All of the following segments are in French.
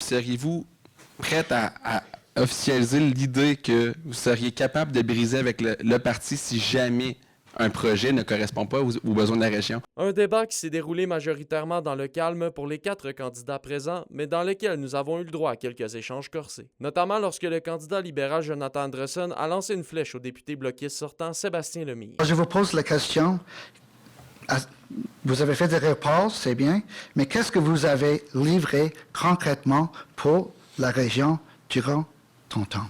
seriez-vous prête à officialiser l'idée que vous seriez capable de briser avec le parti si jamais un projet ne correspond pas aux besoins de la région? Un débat qui s'est déroulé majoritairement dans le calme pour les 4 candidats présents, mais dans lequel nous avons eu le droit à quelques échanges corsés. Notamment lorsque le candidat libéral Jonathan Andresen a lancé une flèche au député bloquiste sortant Sébastien Lemire. Je vous pose la question. Vous avez fait des réponses, c'est bien, mais qu'est-ce que vous avez livré concrètement pour la région durant ton temps?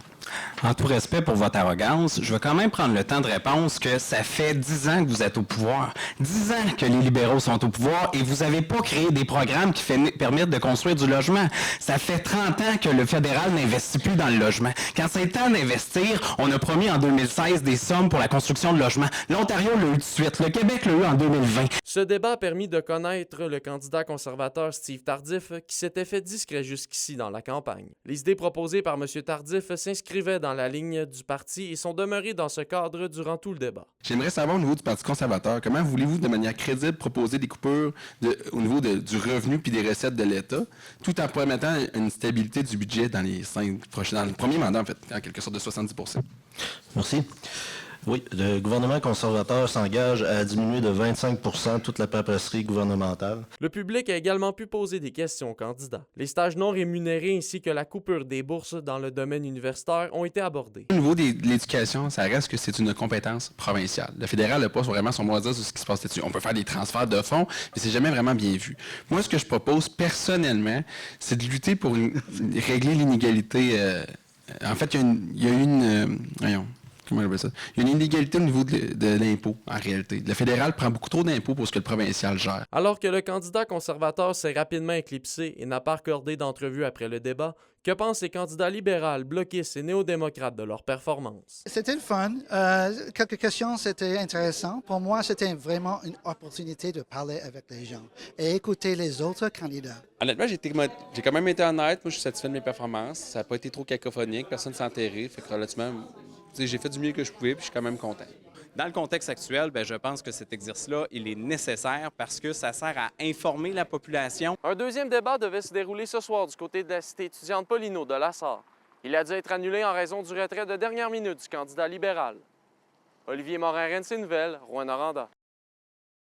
En tout respect pour votre arrogance, je veux quand même prendre le temps de répondre que ça fait 10 ans que vous êtes au pouvoir. 10 ans que les libéraux sont au pouvoir et vous n'avez pas créé des programmes qui permettent de construire du logement. Ça fait 30 ans que le fédéral n'investit plus dans le logement. Quand c'est le temps d'investir, on a promis en 2016 des sommes pour la construction de logements. L'Ontario l'a eu tout de suite. Le Québec l'a eu en 2020. Ce débat a permis de connaître le candidat conservateur Steve Tardif qui s'était fait discret jusqu'ici dans la campagne. Les idées proposées par M. Tardif s'inscrivaient dans la ligne du parti et sont demeurées dans ce cadre durant tout le débat. J'aimerais savoir au niveau du Parti conservateur, comment voulez-vous de manière crédible proposer des coupures au niveau du revenu puis des recettes de l'État, tout en permettant une stabilité du budget dans le premier mandat, en fait, en quelque sorte de 70 %. Merci. Oui, le gouvernement conservateur s'engage à diminuer de 25 % toute la paperasserie gouvernementale. Le public a également pu poser des questions aux candidats. Les stages non rémunérés ainsi que la coupure des bourses dans le domaine universitaire ont été abordés. Au niveau de l'éducation, ça reste que c'est une compétence provinciale. Le fédéral n'a pas vraiment son mot à dire sur ce qui se passe là-dessus. On peut faire des transferts de fonds, mais c'est jamais vraiment bien vu. Moi, ce que je propose personnellement, c'est de lutter pour régler l'inégalité. En fait, il y a une comment on appelle ça? Il y a une inégalité au niveau de l'impôt, en réalité. Le fédéral prend beaucoup trop d'impôts pour ce que le provincial gère. Alors que le candidat conservateur s'est rapidement éclipsé et n'a pas accordé d'entrevue après le débat, que pensent les candidats libéraux, bloquistes et néo-démocrates de leur performance? C'était le fun. Quelques questions, c'était intéressant. Pour moi, c'était vraiment une opportunité de parler avec les gens et écouter les autres candidats. Honnêtement, j'ai quand même été honnête. Moi, je suis satisfait de mes performances. Ça n'a pas été trop cacophonique. Personne ne s'est enterré. Fait que relativement, j'ai fait du mieux que je pouvais, puis je suis quand même content. Dans le contexte actuel, je pense que cet exercice-là, il est nécessaire parce que ça sert à informer la population. Un deuxième débat devait se dérouler ce soir du côté de la cité étudiante Paulino de Lassar. Il a dû être annulé en raison du retrait de dernière minute du candidat libéral. Olivier Morin-Rennes, Nouvelles, Rouen-Noranda.